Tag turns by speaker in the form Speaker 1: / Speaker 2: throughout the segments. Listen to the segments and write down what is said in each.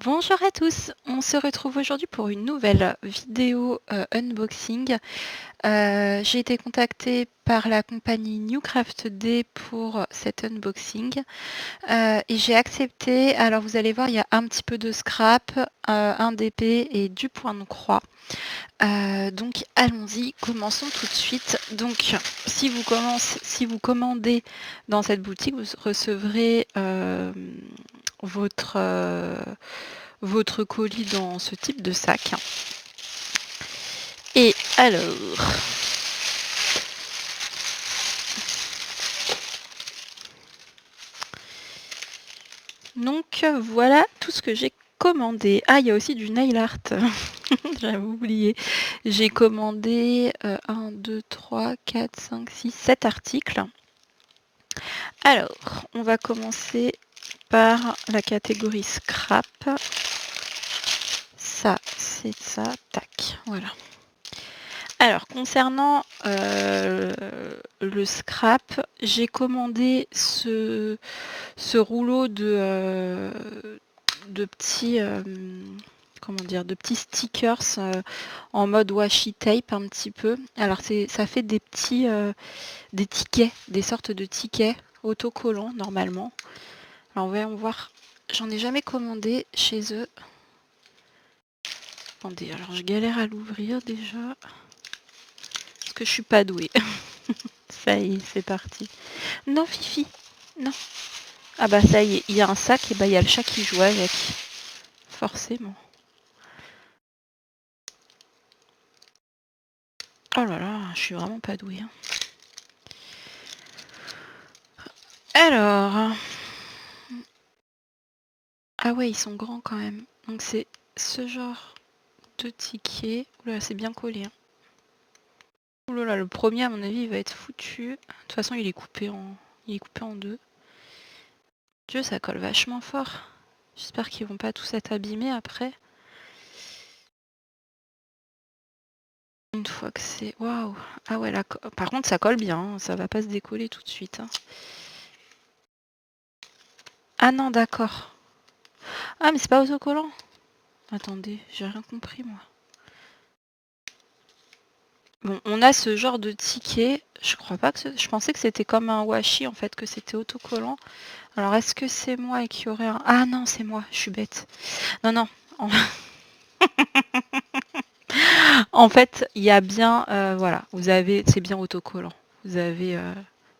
Speaker 1: Bonjour à tous, on se retrouve aujourd'hui pour une nouvelle vidéo unboxing. J'ai été contactée par la compagnie Newcraft Day pour cet unboxing et j'ai accepté. Alors vous allez voir, il y a un petit peu de scrap, un d'épée et du point de croix. Donc allons-y, commençons tout de suite. Donc si vous commandez dans cette boutique, vous recevrez votre, votre colis dans ce type de sac. Et alors, donc voilà tout ce que j'ai commandé. Ah, il y a aussi du nail art. J'avais oublié. J'ai commandé 1, 2, 3, 4, 5, 6, 7 articles. Alors, on va commencer par la catégorie scrap. Ça, c'est ça, tac, voilà. Alors, concernant le scrap, j'ai commandé ce rouleau de petits, comment dire, de petits stickers en mode washi tape un petit peu. Alors, ça fait des petits, des tickets, des sortes de tickets autocollants normalement. Alors, on va voir. J'en ai jamais commandé chez eux. Attendez, alors je galère à l'ouvrir déjà. Parce que je suis pas douée. Ça y est, c'est parti. Non, Fifi, non. Ah bah ça y est, il y a un sac et bah il y a le chat qui joue avec. Forcément. Oh là là, je suis vraiment pas douée. Hein. Alors. Ah ouais, ils sont grands quand même. Donc c'est ce genre de ticket. Oula, c'est bien collé. Hein. Oula, le premier à mon avis il va être foutu. De toute façon il est coupé en deux. Dieu, ça colle vachement fort. J'espère qu'ils vont pas tous être abîmés après. Une fois que c'est... Waouh. Ah ouais, là, par contre ça colle bien. Hein. Ça va pas se décoller tout de suite. Hein. Ah non, d'accord. Ah mais c'est pas autocollant. Attendez, j'ai rien compris moi. Bon, on a ce genre de ticket. Je crois pas que je pensais que c'était comme un washi en fait, que c'était autocollant. Alors est-ce que c'est moi et qu'il y aurait un... Ah non, c'est moi, je suis bête. Non, non. En, en fait, il y a bien... voilà, vous avez... C'est bien autocollant. Vous avez...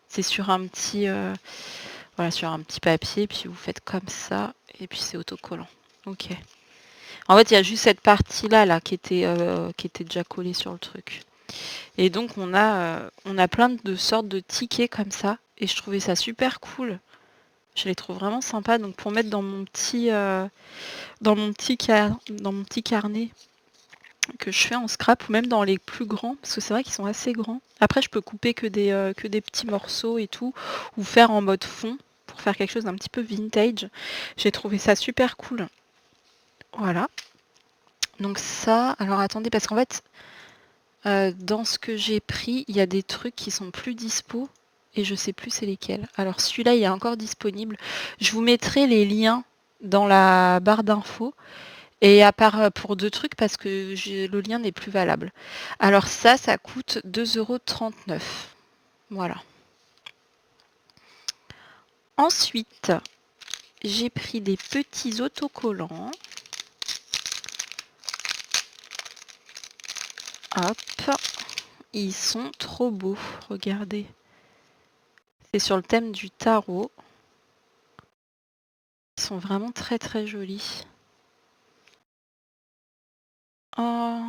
Speaker 1: c'est sur un petit... voilà, sur un petit papier, puis vous faites comme ça, et puis c'est autocollant. Ok. En fait, il y a juste cette partie-là là, qui était déjà collée sur le truc. Et donc on a plein de sortes de tickets comme ça. Et je trouvais ça super cool. Je les trouve vraiment sympas. Donc pour mettre dans mon petit carnet que je fais en scrap ou même dans les plus grands, parce que c'est vrai qu'ils sont assez grands. Après je peux couper que des petits morceaux et tout, ou faire en mode fond pour faire quelque chose d'un petit peu vintage. J'ai trouvé ça super cool. Voilà. Donc ça, alors attendez, parce qu'en fait, dans ce que j'ai pris, il y a des trucs qui sont plus dispo et je sais plus c'est lesquels. Alors celui-là, il est encore disponible. Je vous mettrai les liens dans la barre d'infos et à part pour deux trucs parce que le lien n'est plus valable. Alors ça coûte 2,39 €. Voilà. Ensuite, j'ai pris des petits autocollants. Hop, ils sont trop beaux, regardez. C'est sur le thème du tarot. Ils sont vraiment très très jolis. Oh.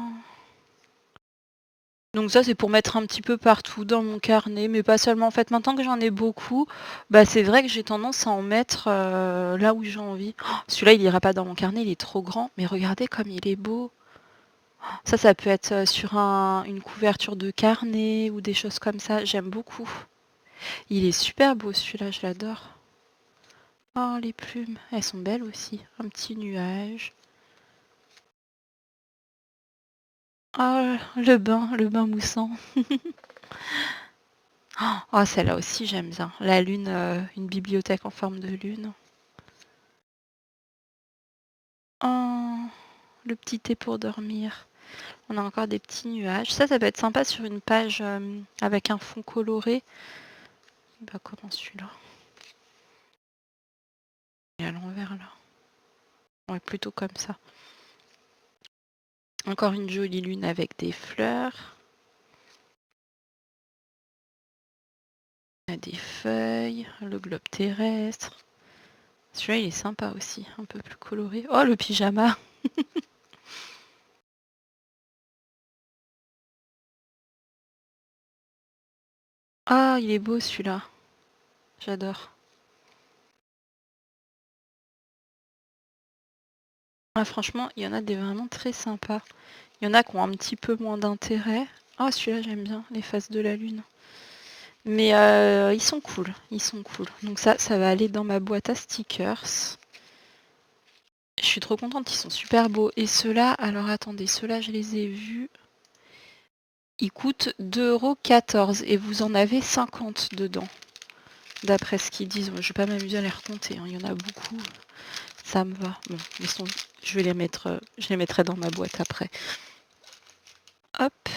Speaker 1: Donc ça, c'est pour mettre un petit peu partout dans mon carnet, mais pas seulement. En fait, maintenant que j'en ai beaucoup, bah, c'est vrai que j'ai tendance à en mettre là où j'ai envie. Oh, celui-là, il ira pas dans mon carnet, il est trop grand. Mais regardez comme il est beau. Ça peut être sur une couverture de carnet ou des choses comme ça. J'aime beaucoup. Il est super beau celui-là, je l'adore. Oh, les plumes, elles sont belles aussi. Un petit nuage. Oh, le bain moussant. Oh, celle-là aussi, j'aime bien. La lune, une bibliothèque en forme de lune. Oh, le petit thé pour dormir. On a encore des petits nuages. Ça peut être sympa sur une page avec un fond coloré. Bah comment celui-là? Et à l'envers là. Ouais, plutôt comme ça. Encore une jolie lune avec des fleurs. On a des feuilles, le globe terrestre. Celui-là, il est sympa aussi, un peu plus coloré. Oh, le pyjama! Ah, il est beau celui-là. J'adore. Ah, franchement, il y en a des vraiment très sympas. Il y en a qui ont un petit peu moins d'intérêt. Ah, celui-là, j'aime bien, les faces de la lune. Mais ils sont cool, ils sont cool. Donc ça va aller dans ma boîte à stickers. Je suis trop contente, ils sont super beaux. Et ceux-là, alors attendez, ceux-là, je les ai vus. Ils coûtent 2,14 € et vous en avez 50 dedans. D'après ce qu'ils disent, je vais pas m'amuser à les recompter, hein. Il y en a beaucoup. Ça me va. Bon, je vais les mettre, je les mettrai dans ma boîte après. Hop.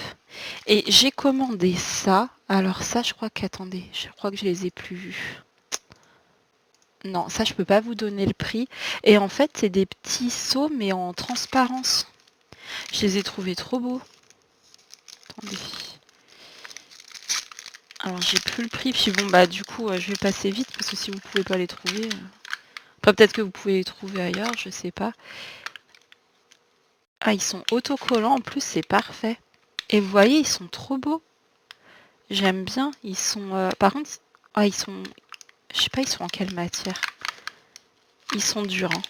Speaker 1: Et j'ai commandé ça. Alors ça, je crois qu'attendez, je crois que je les ai plus vus. Non, ça, je peux pas vous donner le prix. Et en fait, c'est des petits seaux, mais en transparence. Je les ai trouvés trop beaux. Attendez. Alors, j'ai plus le prix. Puis bon, bah du coup, je vais passer vite parce que si vous pouvez pas les trouver... Enfin, peut-être que vous pouvez les trouver ailleurs, je sais pas. Ah, ils sont autocollants. En plus, c'est parfait. Et vous voyez, ils sont trop beaux. J'aime bien. Ils sont... Par contre... Ah, ils sont... Je sais pas, ils sont en quelle matière. Ils sont durs, hein.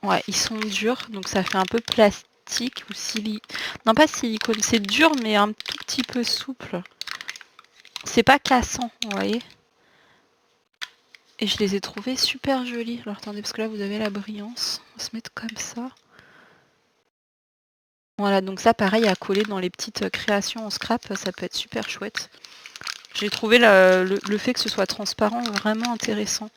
Speaker 1: Ouais, ils sont durs, donc ça fait un peu plastique ou Non, pas silicone, c'est dur, mais un tout petit peu souple. C'est pas cassant, vous voyez. Et je les ai trouvés super jolis. Alors attendez, parce que là, vous avez la brillance. On va se mettre comme ça. Voilà, donc ça, pareil, à coller dans les petites créations en scrap, ça peut être super chouette. J'ai trouvé le fait que ce soit transparent vraiment intéressant.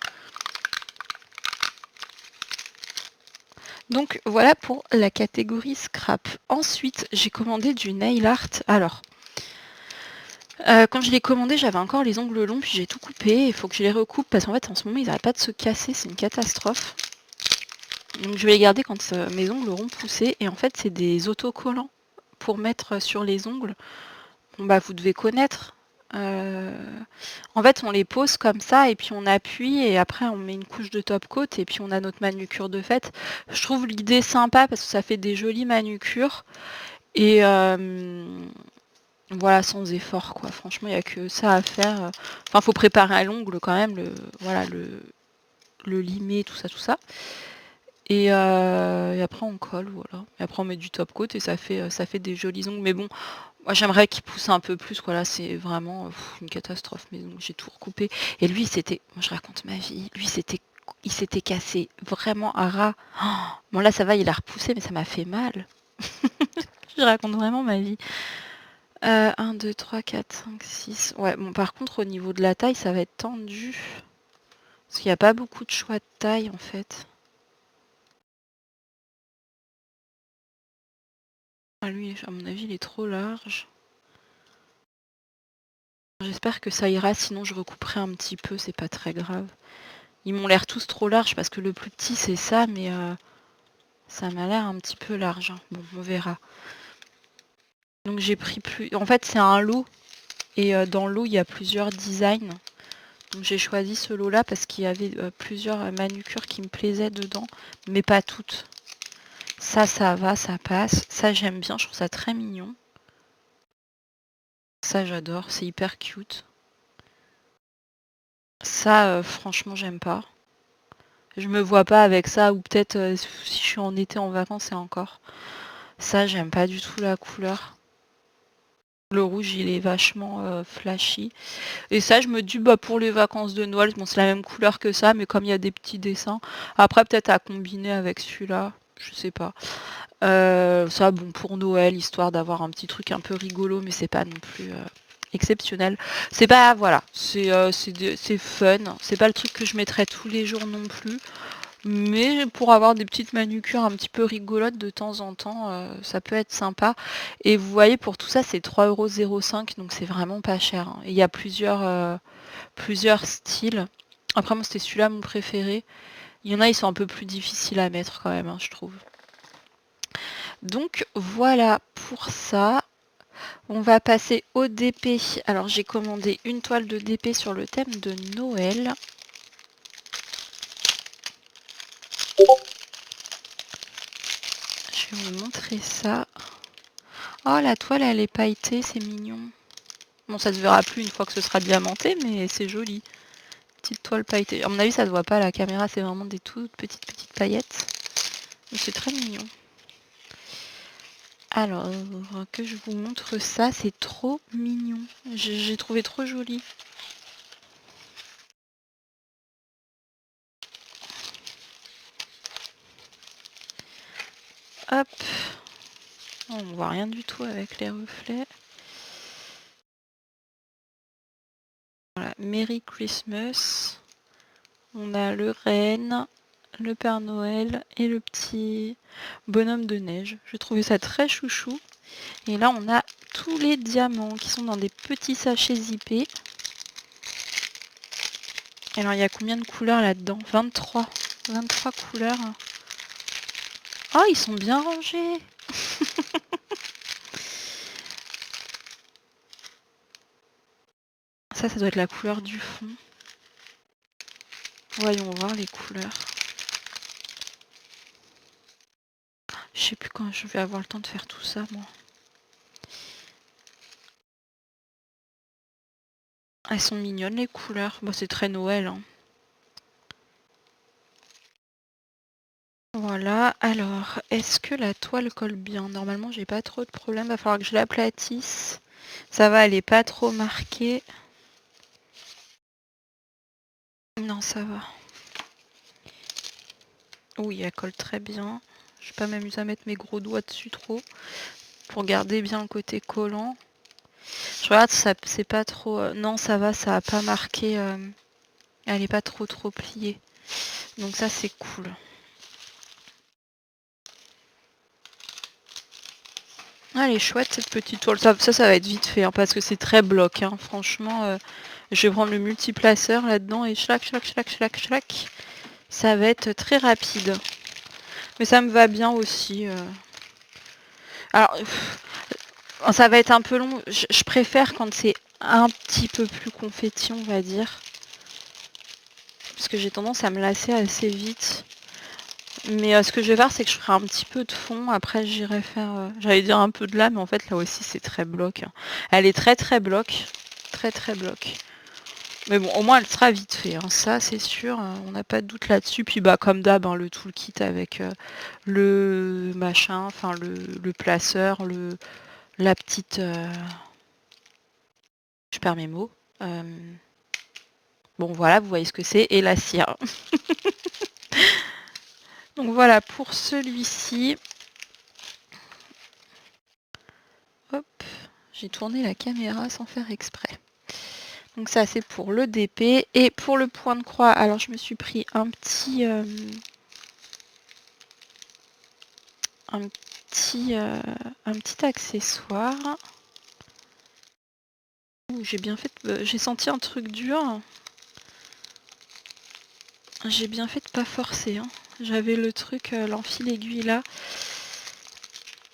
Speaker 1: Donc voilà pour la catégorie scrap. Ensuite, j'ai commandé du nail art. Alors, quand je l'ai commandé, j'avais encore les ongles longs, puis j'ai tout coupé. Il faut que je les recoupe parce qu'en fait, en ce moment, ils n'arrêtent pas de se casser. C'est une catastrophe. Donc je vais les garder quand mes ongles auront poussé. Et en fait, c'est des autocollants pour mettre sur les ongles. Bon, bah, vous devez connaître. En fait, on les pose comme ça et puis on appuie et après on met une couche de top coat et puis on a notre manucure de fête. Je trouve l'idée sympa parce que ça fait des jolies manucures et voilà, sans effort quoi. Franchement, il n'y a que ça à faire. Enfin, faut préparer à l'ongle quand même, voilà, le limer, tout ça. Et après on colle, voilà. Et après on met du top coat et ça fait des jolis ongles. Mais bon, moi j'aimerais qu'il pousse un peu plus, quoi. Là c'est vraiment une catastrophe. Mais donc j'ai tout recoupé. Et lui moi je raconte ma vie, il s'était cassé vraiment à ras. Oh, bon là ça va, il a repoussé, mais ça m'a fait mal. Je raconte vraiment ma vie. 1, 2, 3, 4, 5, 6. Ouais, bon par contre au niveau de la taille, ça va être tendu. Parce qu'il n'y a pas beaucoup de choix de taille en fait. Ah, lui, à mon avis, il est trop large. J'espère que ça ira, sinon je recouperai un petit peu, c'est pas très grave. Ils m'ont l'air tous trop larges parce que le plus petit c'est ça, mais ça m'a l'air un petit peu large, hein. Bon, on verra. Donc j'ai pris plus... En fait c'est un lot, et dans le lot il y a plusieurs designs. Donc j'ai choisi ce lot-là parce qu'il y avait plusieurs manucures qui me plaisaient dedans, mais pas toutes. Ça va, ça passe. Ça j'aime bien, je trouve ça très mignon. Ça j'adore, c'est hyper cute. Ça, franchement, j'aime pas. Je me vois pas avec ça, ou peut-être si je suis en été en vacances et encore. Ça, j'aime pas du tout la couleur. Le rouge, il est vachement flashy. Et ça, je me dis, bah pour les vacances de Noël, bon, c'est la même couleur que ça, mais comme il y a des petits dessins. Après, peut-être à combiner avec celui-là, je sais pas. Ça, bon, pour Noël, histoire d'avoir un petit truc un peu rigolo, mais c'est pas non plus exceptionnel. C'est pas, voilà, c'est fun. C'est pas le truc que je mettrais tous les jours non plus. Mais pour avoir des petites manucures un petit peu rigolotes de temps en temps, ça peut être sympa. Et vous voyez, pour tout ça, c'est 3,05 €, donc c'est vraiment pas cher, hein. Et il y a plusieurs styles. Après moi, c'était celui-là mon préféré. Il y en a, ils sont un peu plus difficiles à mettre quand même, hein, je trouve. Donc voilà pour ça. On va passer au DP. Alors j'ai commandé une toile de DP sur le thème de Noël. Je vais vous montrer ça. Oh, la toile, elle est pailletée, c'est mignon. Bon, ça se verra plus une fois que ce sera diamanté, mais c'est joli. Petite toile pailletée. À mon avis, ça se voit pas à la caméra, c'est vraiment des toutes petites paillettes. Mais c'est très mignon. Alors, que je vous montre ça, c'est trop mignon. J'ai trouvé trop joli. Hop. Oh, on voit rien du tout avec les reflets. Voilà, Merry Christmas. On a le renne, le Père Noël et le petit bonhomme de neige. Je trouvais ça très chouchou. Et là, on a tous les diamants qui sont dans des petits sachets zippés. Alors, il y a combien de couleurs là-dedans? 23. 23 couleurs. Oh, ils sont bien rangés. Ça doit être la couleur du fond. Voyons voir les couleurs. Je sais plus quand je vais avoir le temps de faire tout ça, moi. Elles sont mignonnes, les couleurs. Bon, c'est très Noël, hein. Voilà, alors, est-ce que la toile colle bien? Normalement, j'ai pas trop de problème. Va falloir que je l'aplatisse. Ça va, elle est pas trop marquée. Non, ça va. Oui, elle colle très bien. Je vais pas m'amuser à mettre mes gros doigts dessus trop. Pour garder bien le côté collant. Je regarde, ça c'est pas trop... non, ça va, ça a pas marqué... elle est pas trop pliée. Donc ça, c'est cool. Ah, elle est chouette cette petite toile. Ça va être vite fait, hein, parce que c'est très bloc, hein. Franchement, je vais prendre le multiplaceur là-dedans et schlac, schlac, schlac, schlac, schlac. Ça va être très rapide. Mais ça me va bien aussi. Alors, ça va être un peu long. Je préfère quand c'est un petit peu plus confetti, on va dire. Parce que j'ai tendance à me lasser assez vite. Mais ce que je vais faire, c'est que je ferai un petit peu de fond. Après, j'irai faire... j'allais dire un peu de là, mais en fait, là aussi, c'est très bloc, hein. Elle est très bloc. Très bloc. Mais bon, au moins, elle sera vite fait, hein. Ça, c'est sûr. On n'a pas de doute là-dessus. Puis, bah, comme d'hab, hein, le toolkit avec le machin, enfin, le placeur, la petite... je perds mes mots. Bon, voilà, vous voyez ce que c'est. Et la cire. Donc, voilà, pour celui-ci... Hop, j'ai tourné la caméra sans faire exprès. Donc ça c'est pour le DP. Et pour le point de croix, alors je me suis pris un petit accessoire. J'ai bien fait, j'ai senti un truc dur. J'ai bien fait de pas forcer, hein. J'avais le truc, l'enfil aiguille là.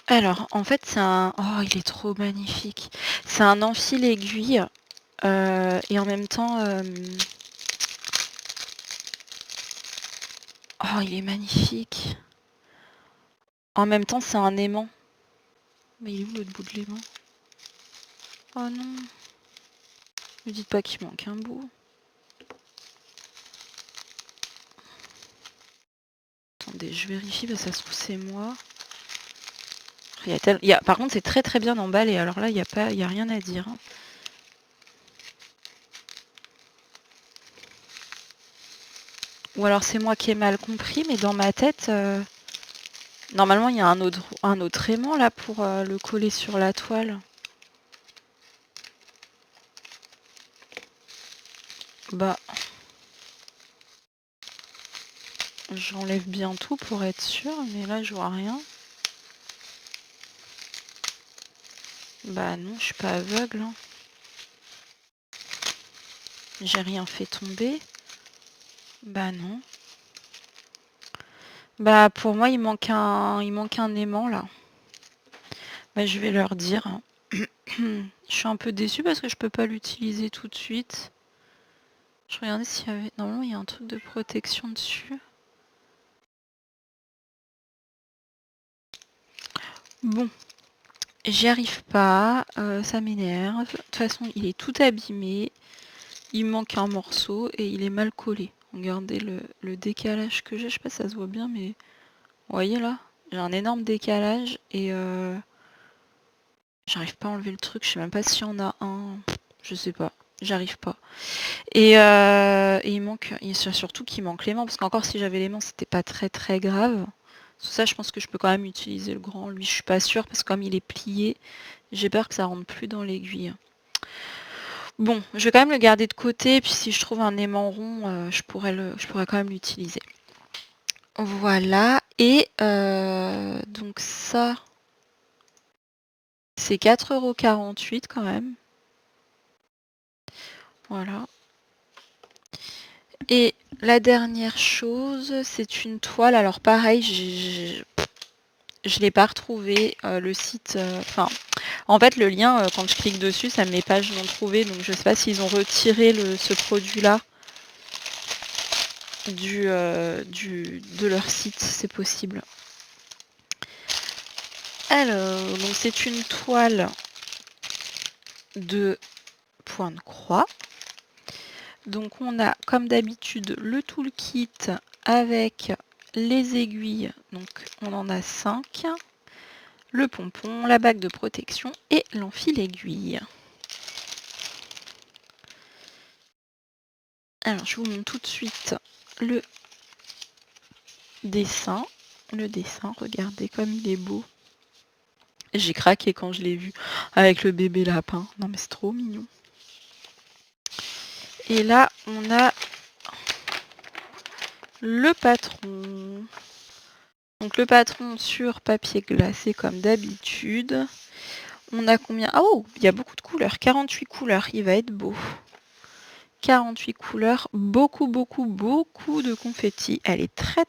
Speaker 1: Alors en fait c'est un... Oh, il est trop magnifique. C'est un enfil aiguille et en même temps... Oh, il est magnifique. En même temps, c'est un aimant. Mais il est où l'autre bout de l'aimant? Oh non. Ne dites pas qu'il manque un bout. Attendez, je vérifie parce que ça se trouve c'est moi. Par contre, c'est très bien emballé. Alors là, il y a rien à dire, hein. Ou alors c'est moi qui ai mal compris, mais dans ma tête, normalement, il y a un autre aimant là pour le coller sur la toile. Bah. J'enlève bien tout pour être sûr, mais là je vois rien. Bah non, je suis pas aveugle. Hein. J'ai rien fait tomber. Bah non. Bah pour moi il manque un aimant là. Bah je vais leur dire. Hein. Je suis un peu déçue parce que je peux pas l'utiliser tout de suite. Je regardais s'il y avait... Normalement il y a un truc de protection dessus. Bon. J'y arrive pas. Ça m'énerve. De toute façon il est tout abîmé. Il manque un morceau et il est mal collé. Regardez le décalage que j'ai. Je sais pas si ça se voit bien mais... Vous voyez là? J'ai un énorme décalage et j'arrive pas à enlever le truc. Je sais même pas s'il y en a un. Je sais pas. J'arrive pas. Et il manque, surtout qu'il manque l'aimant, parce qu'encore si j'avais l'aimant, c'était pas très très grave. Tout ça, je pense que je peux quand même utiliser le grand. Lui, je suis pas sûre, parce que comme il est plié, j'ai peur que ça rentre plus dans l'aiguille. Bon, je vais quand même le garder de côté, et puis si je trouve un aimant rond, je pourrais quand même l'utiliser. Voilà, et donc ça, c'est 4,48 € quand même. Voilà. Et la dernière chose, c'est une toile. Alors pareil, je l'ai pas retrouvé. Le site... Enfin, en fait, le lien, quand je clique dessus, ça me met page non trouvée. Donc je sais pas s'ils ont retiré ce produit-là de leur site. C'est possible. Alors, donc c'est une toile de point de croix. Donc on a comme d'habitude le toolkit avec les aiguilles, donc on en a 5, le pompon, la bague de protection et l'enfile-aiguille. Alors je vous montre tout de suite le dessin. Regardez comme il est beau. J'ai craqué quand je l'ai vu avec le bébé lapin. Non mais c'est trop mignon. Et là on a le patron. Donc le patron sur papier glacé comme d'habitude. On a combien? Oh, il y a beaucoup de couleurs. 48 couleurs, il va être beau. 48 couleurs, beaucoup de confetti. Elle est très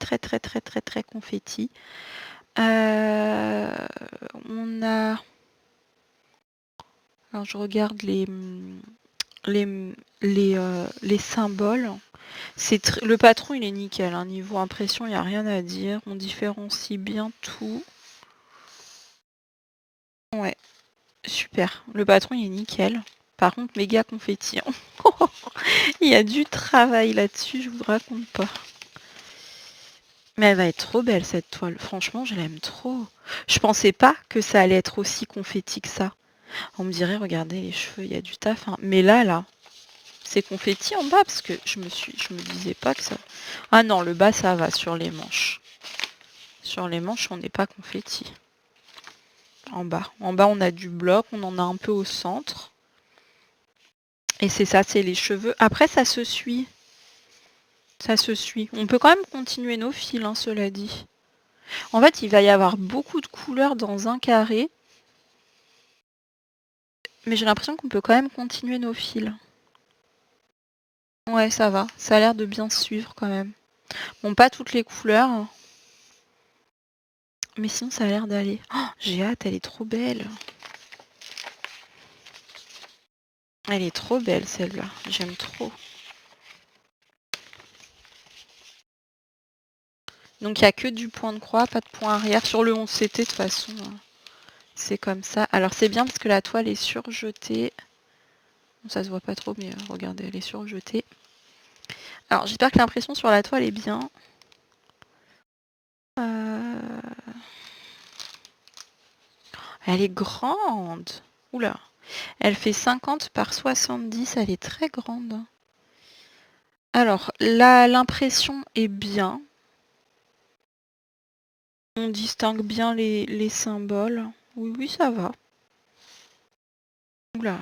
Speaker 1: confetti. On a... Alors je regarde les symboles. Le patron il est nickel, hein. Niveau impression il n'y a rien à dire. On différencie bien tout. Ouais, super. Le patron il est nickel. Par contre méga confetti. Hein. Il y a du travail là-dessus, je vous raconte pas. Mais elle va être trop belle cette toile. Franchement, je l'aime trop. Je pensais pas que ça allait être aussi confetti que ça. On me dirait, regardez les cheveux, il y a du taf. Hein. Mais là, c'est confetti en bas parce que je me disais pas que ça. Ah non, le bas ça va sur les manches. Sur les manches, on n'est pas confetti. En bas, on a du bloc, on en a un peu au centre. Et c'est ça, c'est les cheveux. Après, ça se suit. Ça se suit. On peut quand même continuer nos fils, hein, cela dit. En fait, il va y avoir beaucoup de couleurs dans un carré. Mais j'ai l'impression qu'on peut quand même continuer nos fils. Ouais, ça va. Ça a l'air de bien suivre quand même. Bon, pas toutes les couleurs. Mais sinon, ça a l'air d'aller. Oh, j'ai hâte, elle est trop belle. Elle est trop belle, celle-là. J'aime trop. Donc, il n'y a que du point de croix, pas de point arrière. Sur le 11CT, de toute façon, c'est comme ça. Alors, c'est bien parce que la toile est surjetée. Bon, ça se voit pas trop, mais regardez, elle est surjetée. Alors, j'espère que l'impression sur la toile est bien. Elle est grande. Oula. Elle fait 50 par 70. Elle est très grande. Alors, là, l'impression est bien. On distingue bien les symboles. Oui, oui, ça va. Oula,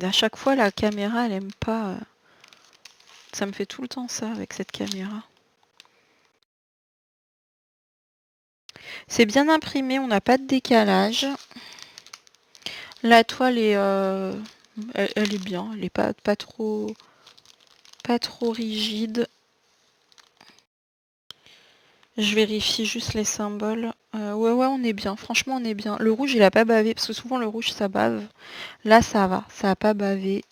Speaker 1: à chaque fois, la caméra, elle aime pas. Ça me fait tout le temps ça avec cette caméra. C'est bien imprimé, on n'a pas de décalage. La toile est, elle est bien, elle est pas trop rigide. Je vérifie juste les symboles. Ouais, on est bien. Franchement, on est bien. Le rouge, il a pas bavé, parce que souvent le rouge, ça bave. Là, ça va, ça a pas bavé.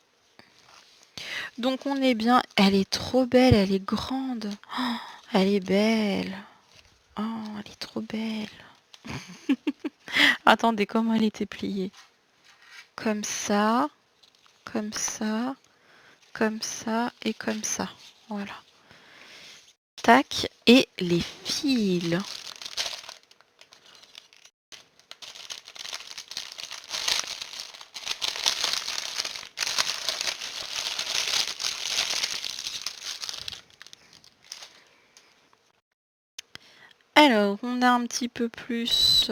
Speaker 1: Donc on est bien. Elle est trop belle, elle est grande. Oh, elle est belle. Oh, elle est trop belle. Attendez, comment elle était pliée? Comme ça, comme ça, comme ça et comme ça. Voilà. Tac. Et les fils. Alors, on a un petit peu plus,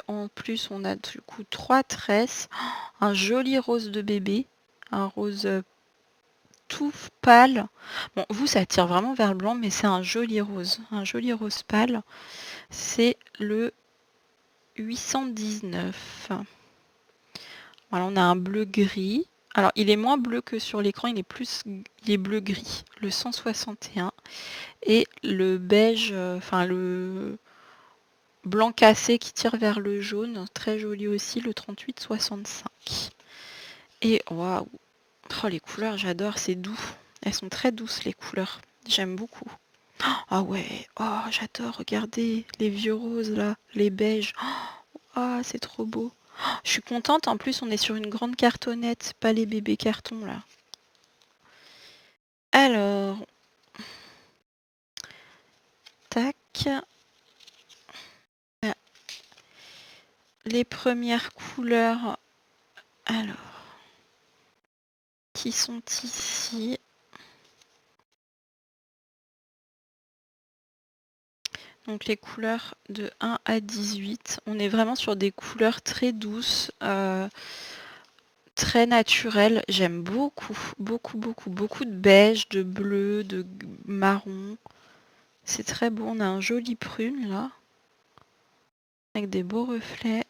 Speaker 1: en plus, on a du coup 3 tresses, un joli rose de bébé, un rose tout pâle. Bon, vous, ça tire vraiment vers le blanc, mais c'est un joli rose pâle. C'est le 819. Voilà, on a un bleu gris. Alors, il est moins bleu que sur l'écran, il est bleu gris, le 161. Et le beige, enfin le blanc cassé qui tire vers le jaune, très joli aussi, le 38,65. Et waouh, oh, les couleurs, j'adore, c'est doux. Elles sont très douces, les couleurs. J'aime beaucoup. Ah ouais, oh, j'adore, regardez, les vieux roses là, les beiges. Ah, c'est trop beau. Je suis contente, en plus on est sur une grande cartonnette, pas les bébés cartons là. Alors, tac. Ah, les premières couleurs, alors, qui sont ici. Donc les couleurs de 1 à 18. On est vraiment sur des couleurs très douces, très naturelles. J'aime beaucoup, beaucoup, beaucoup, beaucoup de beige, de bleu, de marron. C'est très beau. On a un joli prune là, avec des beaux reflets.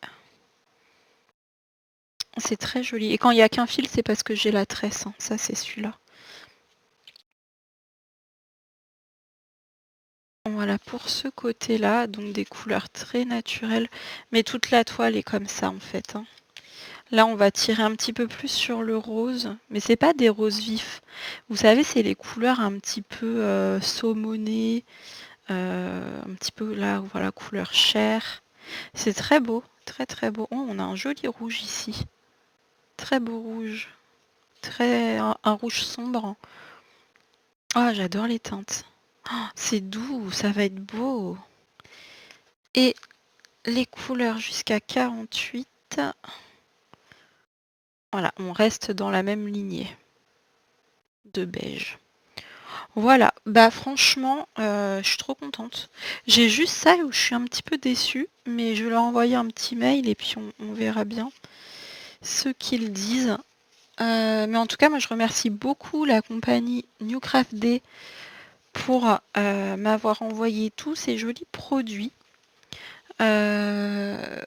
Speaker 1: C'est très joli. Et quand il n'y a qu'un fil, c'est parce que j'ai la tresse, hein. Ça, c'est celui-là. Voilà, pour ce côté-là, donc des couleurs très naturelles. Mais toute la toile est comme ça, en fait, hein. Là, on va tirer un petit peu plus sur le rose, mais c'est pas des roses vifs. Vous savez, c'est les couleurs un petit peu saumonées, un petit peu là, voilà, couleur chair. C'est très beau, très très beau. Oh, on a un joli rouge ici. Très beau rouge. Un rouge sombre. Ah, j'adore les teintes. Oh, c'est doux, ça va être beau. Et les couleurs jusqu'à 48. Voilà, on reste dans la même lignée de beige. Voilà, bah franchement, je suis trop contente. J'ai juste ça où je suis un petit peu déçue, mais je vais leur envoyer un petit mail et puis on verra bien ce qu'ils disent. Mais en tout cas, moi je remercie beaucoup la compagnie Newcraft Day pour m'avoir envoyé tous ces jolis produits. Euh,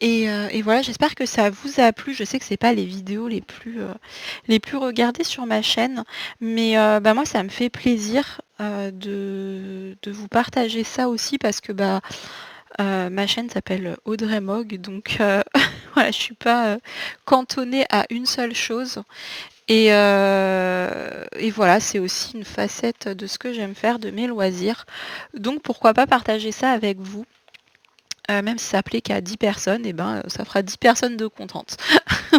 Speaker 1: et voilà, j'espère que ça vous a plu. Je sais que c'est pas les vidéos les plus regardées sur ma chaîne, mais bah, moi ça me fait plaisir de vous partager ça aussi parce que bah, ma chaîne s'appelle Audrey Mogg, donc voilà, je suis pas cantonnée à une seule chose. Et voilà, c'est aussi une facette de ce que j'aime faire, de mes loisirs. Donc pourquoi pas partager ça avec vous. Même si ça plaît qu'à 10 personnes, et ben, ça fera 10 personnes de contentes.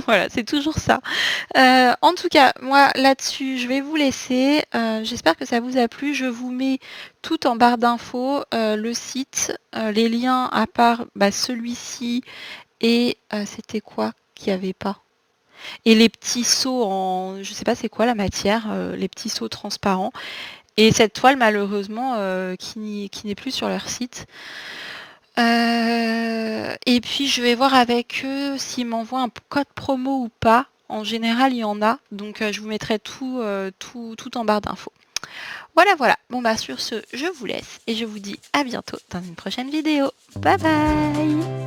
Speaker 1: Voilà, c'est toujours ça. En tout cas, moi là-dessus, je vais vous laisser. J'espère que ça vous a plu. Je vous mets tout en barre d'infos, le site, les liens à part bah, celui-ci et c'était quoi qu'il n'y avait pas? Et les petits seaux en, je sais pas c'est quoi la matière, les petits seaux transparents. Et cette toile malheureusement qui n'est plus sur leur site. Et puis je vais voir avec eux s'ils m'envoient un code promo ou pas. En général, il y en a, donc je vous mettrai tout en barre d'infos. Voilà, voilà. Bon bah sur ce, je vous laisse et je vous dis à bientôt dans une prochaine vidéo. Bye bye!